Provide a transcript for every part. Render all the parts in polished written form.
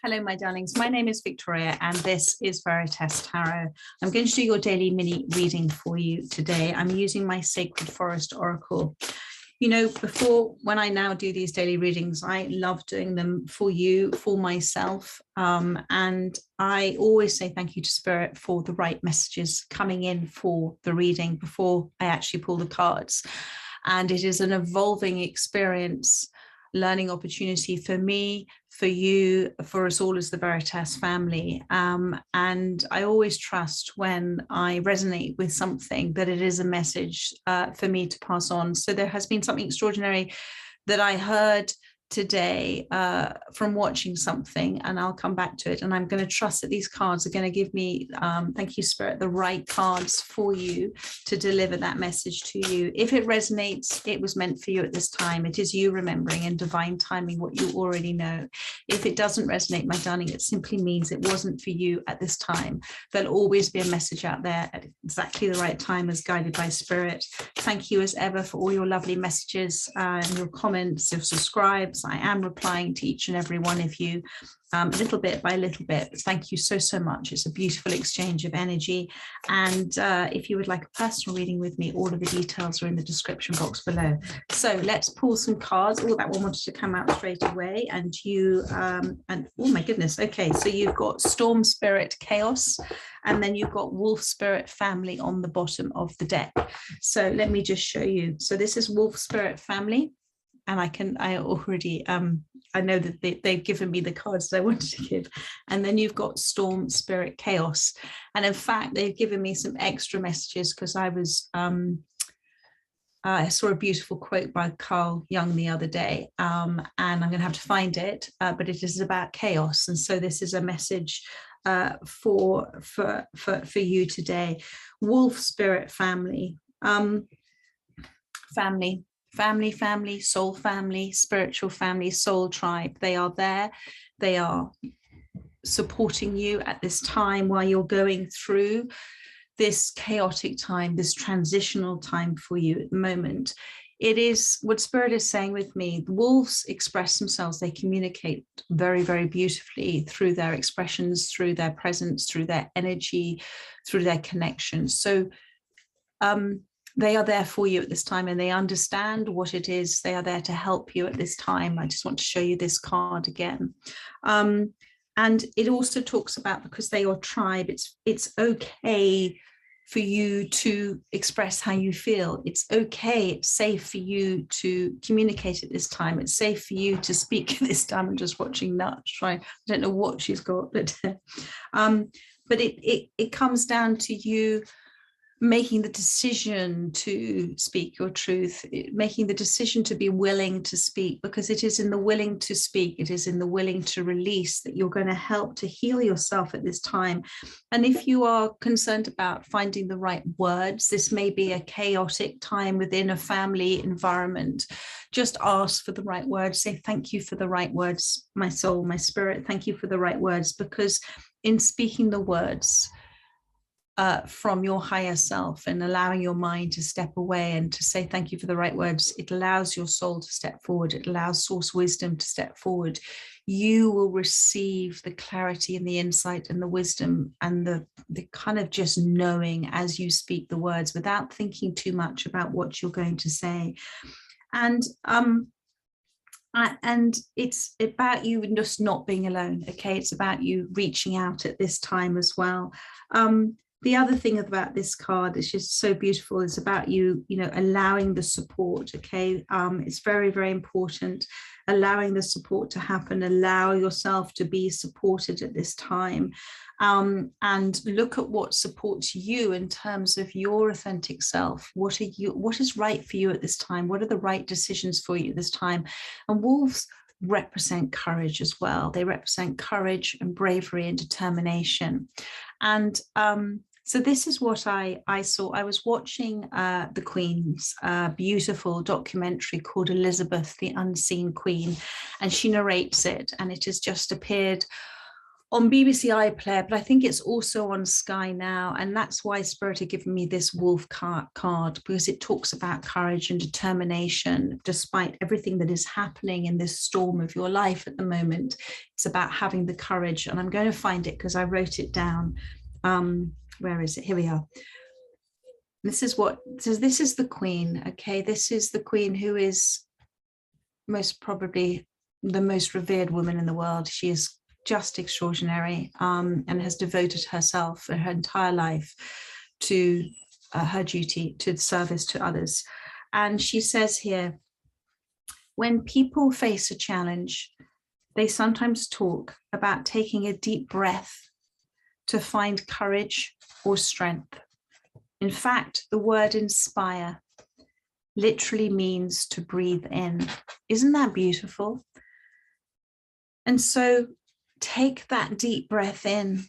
Hello, my darlings. My name is Victoria, and this is Veritas Tarot. I'm going to do your daily mini reading for you today. I'm using my Sacred Forest Oracle. You know, before, when I now do these daily readings, I love doing them for you, for myself. And I always say thank you to Spirit for the right messages coming in for the reading before I actually pull the cards. And it is an evolving experience, learning opportunity for me, for you, for us all as the Veritas family. And I always trust when I resonate with something that it is a message for me to pass on. So there has been something extraordinary that I heard today from watching something, and I'll come back to it. And I'm going to trust that these cards are going to give me, thank you, Spirit, the right cards for you to deliver that message to you. If it resonates, it was meant for you at this time. It is you remembering in divine timing what you already know. If it doesn't resonate, my darling, it simply means it wasn't for you at this time. There'll always be a message out there at exactly the right time as guided by Spirit. Thank you as ever for all your lovely messages and your comments, your subscribes. I am replying to each and every one of you little bit by little bit. Thank you so, so much. It's a beautiful exchange of energy. And if you would like a personal reading with me, all of the details are in the description box below. So let's pull some cards. Oh, that one wanted to come out straight away. And you, and oh my goodness. Okay, so you've got Storm Spirit Chaos, and then you've got Wolf Spirit Family on the bottom of the deck. So let me just show you. So this is Wolf Spirit Family. And I already, I know that they've given me the cards that I wanted to give. And then you've got Storm Spirit Chaos. And in fact, they've given me some extra messages because I saw a beautiful quote by Carl Jung the other day, and I'm going to have to find it, but it is about chaos. And so this is a message for you today. Wolf Spirit Family, family, soul family, spiritual family, soul tribe. They are there. They are supporting you at this time while you're going through this chaotic time, this transitional time for you at the moment. It is what Spirit is saying with me. The wolves express themselves. They communicate very, very beautifully through their expressions, through their presence, through their energy, through their connections. So, they are there for you at this time, and they understand what it is. They are there to help you at this time. I just want to show you this card again. And it also talks about, because they are tribe, it's okay for you to express how you feel. It's okay. It's safe for you to communicate at this time. It's safe for you to speak at this time. I'm just watching Nut try. I don't know what she's got, but it comes down to you making the decision to speak your truth, making the decision to be willing to speak, because it is in the willing to speak, it is in the willing to release that you're going to help to heal yourself at this time. And if you are concerned about finding the right words, this may be a chaotic time within a family environment. Just ask for the right words. Say, thank you for the right words, my soul, my spirit. Thank you for the right words, because in speaking the words, from your higher self and allowing your mind to step away and to say thank you for the right words, it allows your soul to step forward. It allows source wisdom to step forward. You will receive the clarity and the insight and the wisdom and the kind of just knowing as you speak the words without thinking too much about what you're going to say. And it's about you just not being alone. Okay, it's about you reaching out at this time as well. The other thing about this card is just so beautiful. It's about you, allowing the support. Okay, it's very, very important. Allowing the support to happen. Allow yourself to be supported at this time, and look at what supports you in terms of your authentic self. What is right for you at this time? What are the right decisions for you at this time? And wolves represent courage as well. They represent courage and bravery and determination. And so this is what I saw. I was watching the Queen's beautiful documentary called Elizabeth, the Unseen Queen, and she narrates it, and it has just appeared on BBC iPlayer, but I think it's also on Sky now. And that's why Spirit had given me this wolf card, because it talks about courage and determination, despite everything that is happening in this storm of your life at the moment. It's about having the courage. And I'm going to find it because I wrote it down. Where is it? Here we are. This is what it says. This is the Queen. Okay, this is the Queen, who is most probably the most revered woman in the world. She is just extraordinary, and has devoted herself her entire life to her duty, to service to others. And she says here, when people face a challenge, they sometimes talk about taking a deep breath to find courage or strength. In fact, the word inspire literally means to breathe in. Isn't that beautiful? And so take that deep breath in.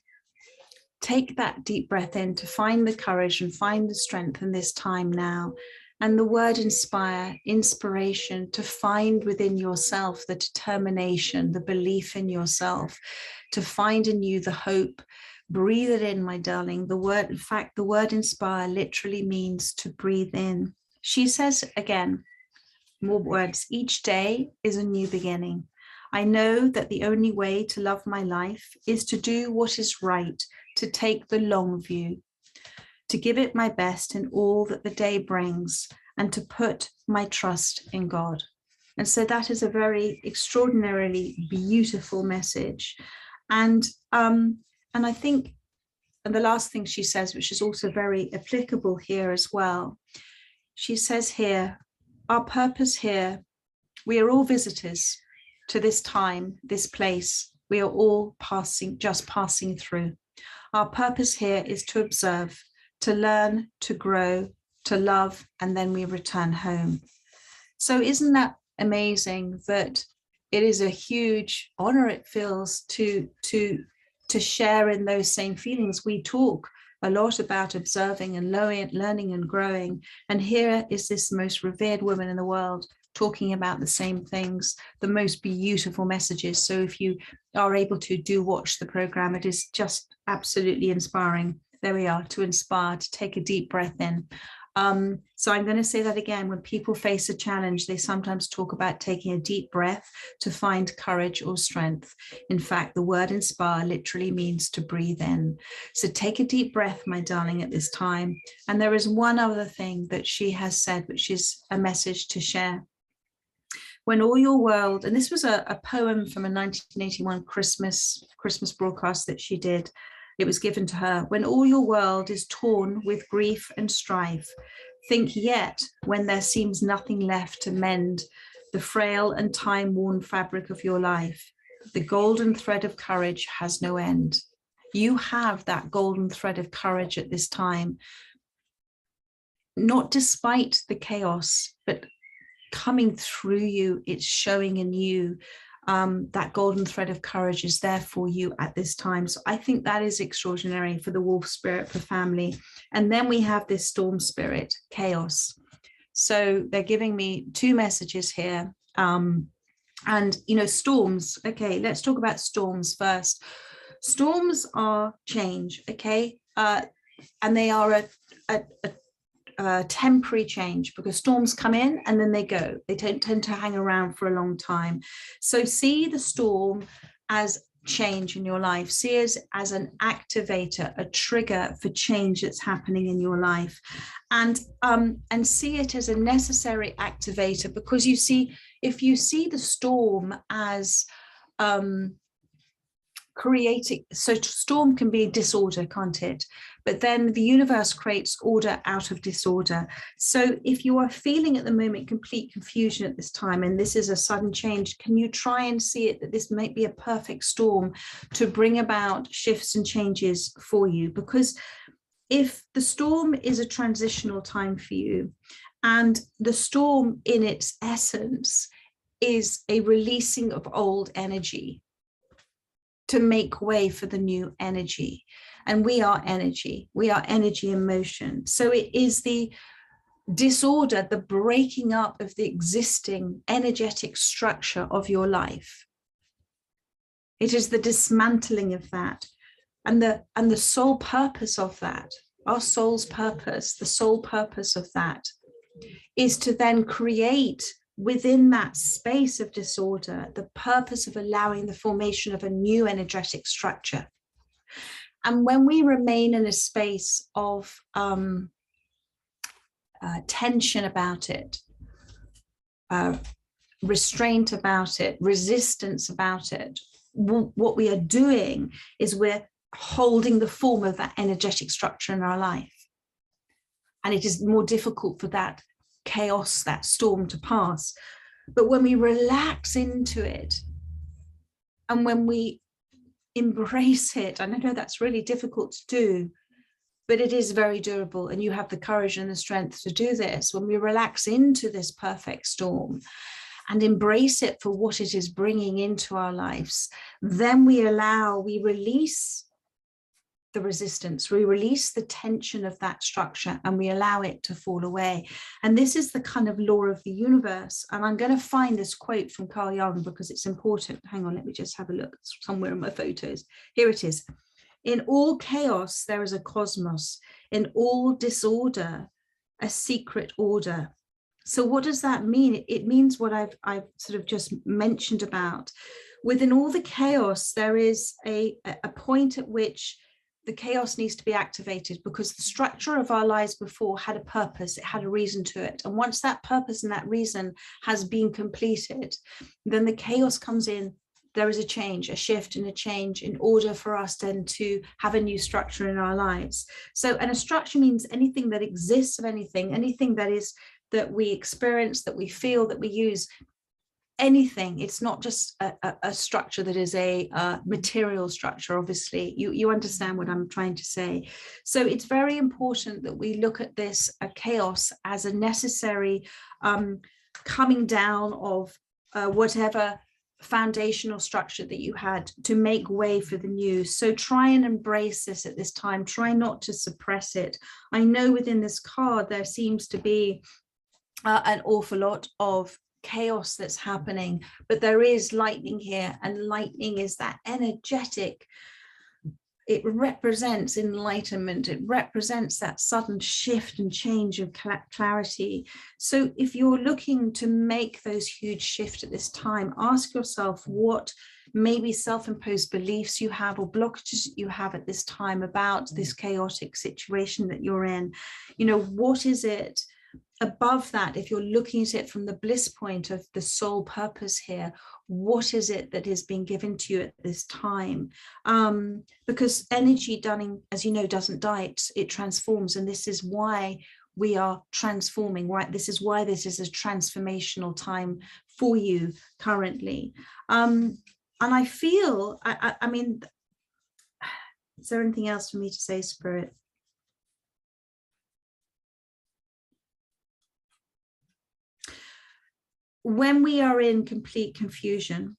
Take that deep breath in to find the courage and find the strength in this time now. And the word inspire, inspiration, to find within yourself the determination, the belief in yourself, to find in you the hope. Breathe it in, my darling. The word, in fact, the word inspire literally means to breathe in. She says again, more words, each day is a new beginning. I know that the only way to love my life is to do what is right, to take the long view, to give it my best in all that the day brings, and to put my trust in God. And so that is a very extraordinarily beautiful message. And I think, and the last thing she says, which is also very applicable here as well, she says here, our purpose here, we are all visitors to this time, this place. We are all just passing through. Our purpose here is to observe, to learn, to grow, to love, and then we return home. So isn't that amazing that it is a huge honor, it feels, to share in those same feelings. We talk a lot about observing and learning and growing. And here is this most revered woman in the world talking about the same things, the most beautiful messages. So if you are able to watch the program, it is just absolutely inspiring. There we are, to inspire, to take a deep breath in. So I'm going to say that again. When people face a challenge, they sometimes talk about taking a deep breath to find courage or strength. In fact, the word inspire literally means to breathe in. So take a deep breath, my darling, at this time. And there is one other thing that she has said, which is a message to share. When all your world, and this was a poem from a 1981 Christmas broadcast that she did. It was given to her. When all your world is torn with grief and strife, think yet when there seems nothing left to mend the frail and time-worn fabric of your life, the golden thread of courage has no end. You have that golden thread of courage at this time, not despite the chaos, but coming through you, it's showing in you. That golden thread of courage is there for you at this time. So I think that is extraordinary for the wolf spirit, for family. And then we have this storm spirit, chaos. So they're giving me two messages here. And, you know, storms. Okay, let's talk about storms first. Storms are change, okay? And they are a temporary change, because storms come in and then they go. They tend to hang around for a long time. So see the storm as change in your life. See it as an activator, a trigger for change that's happening in your life, and see it as a necessary activator, because you see, if you see the storm as creating, so storm can be disorder, can't it? But then the universe creates order out of disorder. So if you are feeling at the moment complete confusion at this time, and this is a sudden change, can you try and see it that this might be a perfect storm to bring about shifts and changes for you? Because if the storm is a transitional time for you, and the storm in its essence is a releasing of old energy to make way for the new energy. And we are energy in motion. So it is the disorder, the breaking up of the existing energetic structure of your life. It is the dismantling of that, and the sole purpose of that, our soul's purpose, the sole purpose of that is to then create within that space of disorder the purpose of allowing the formation of a new energetic structure. And when we remain in a space of tension about it, restraint about it, resistance about it, what we are doing is we're holding the form of that energetic structure in our life. And it is more difficult for that chaos, that storm to pass. But when we relax into it, and when we embrace it, and I know that's really difficult to do, but it is very doable, and you have the courage and the strength to do this. When we relax into this perfect storm and embrace it for what it is bringing into our lives, then we release the resistance, we release the tension of that structure, and we allow it to fall away. And this is the kind of law of the universe. And I'm going to find this quote from Carl Jung because it's important. Hang on, let me just have a look. It's somewhere in my photos. Here it is. In all chaos, there is a cosmos. In all disorder, a secret order. So what does that mean? It means what I've sort of just mentioned about. Within all the chaos, there is a point at which the chaos needs to be activated, because the structure of our lives before had a purpose, it had a reason to it. And once that purpose and that reason has been completed, then the chaos comes in. There is a change, a shift and a change in order for us then to have a new structure in our lives. So, and a structure means anything that exists of anything that we experience, that we feel, that we use. Anything. It's not just a structure that is a material structure. Obviously, you understand what I'm trying to say. So it's very important that we look at this chaos as a necessary coming down of whatever foundational structure that you had to make way for the new. So try and embrace this at this time. Try not to suppress it. I know within this card there seems to be an awful lot of chaos that's happening, but there is lightning here, and lightning is that energetic. It represents enlightenment. It represents that sudden shift and change of clarity. So if you're looking to make those huge shifts at this time, ask yourself what maybe self-imposed beliefs you have or blockages you have at this time about this chaotic situation that you're in. You know, what is it above that? If you're looking at it from the bliss point of the soul purpose here, what is it that is being given to you at this time? Because energy, Dunning, as you know, doesn't die, it transforms. And this is why we are transforming, right? This is why this is a transformational time for you currently. And I feel, I mean, is there anything else for me to say, Spirit? When we are in complete confusion,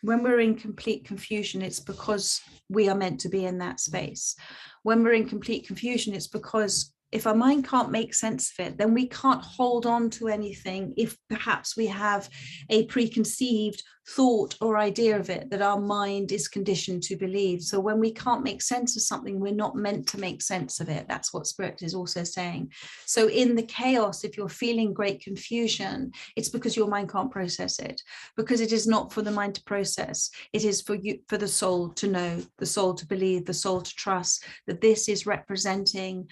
it's because we are meant to be in that space. When we're in complete confusion, it's because if our mind can't make sense of it, then we can't hold on to anything if perhaps we have a preconceived thought or idea of it that our mind is conditioned to believe. So when we can't make sense of something, we're not meant to make sense of it. That's what Spirit is also saying. So in the chaos, if you're feeling great confusion, it's because your mind can't process it, because it is not for the mind to process. It is for you, for the soul to know, the soul to believe, the soul to trust that this is representing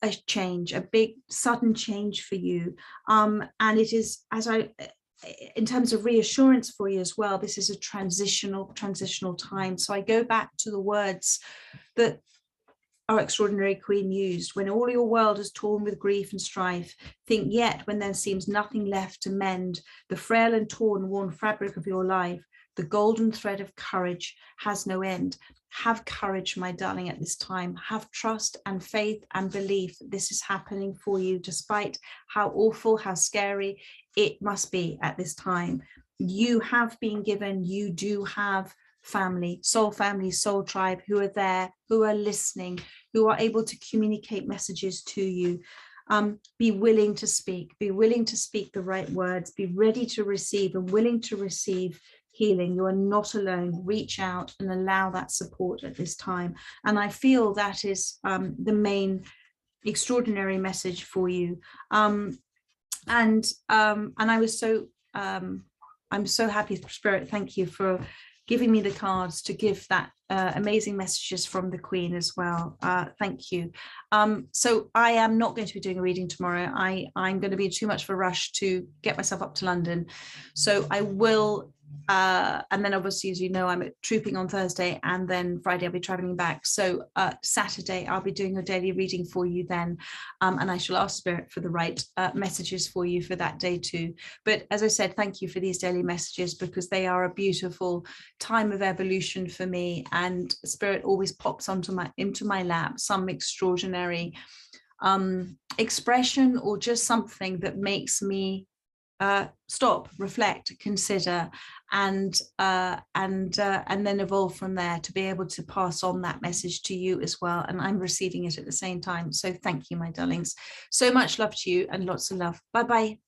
a change, a big sudden change for you. And it is, in terms of reassurance for you as well, this is a transitional time. So I go back to the words that our extraordinary Queen used: when all your world is torn with grief and strife, think yet when there seems nothing left to mend the frail and torn, worn fabric of your life, the golden thread of courage has no end. Have courage, my darling, at this time. Have trust and faith and belief that this is happening for you, despite how awful, how scary it must be at this time. You have been given, you do have family, soul tribe, who are there, who are listening, who are able to communicate messages to you. Be willing to speak the right words, be ready to receive and willing to receive healing. You are not alone. Reach out and allow that support at this time. And I feel that is the main extraordinary message for you. And I was so I'm so happy, Spirit. Thank you for giving me the cards to give that amazing messages from the Queen as well. Thank you. So I am not going to be doing a reading tomorrow. I'm going to be in too much of a rush to get myself up to London. So I will, and then obviously, as you know, I'm trooping on Thursday, and then Friday I'll be traveling back. So Saturday I'll be doing a daily reading for you then, and I shall ask Spirit for the right messages for you for that day too. But as I said, thank you for these daily messages, because they are a beautiful time of evolution for me, and Spirit always pops into my lap some extraordinary expression, or just something that makes me stop, reflect, consider, and then evolve from there to be able to pass on that message to you as well. And I'm receiving it at the same time. So thank you, my darlings. So much love to you, and lots of love. Bye bye.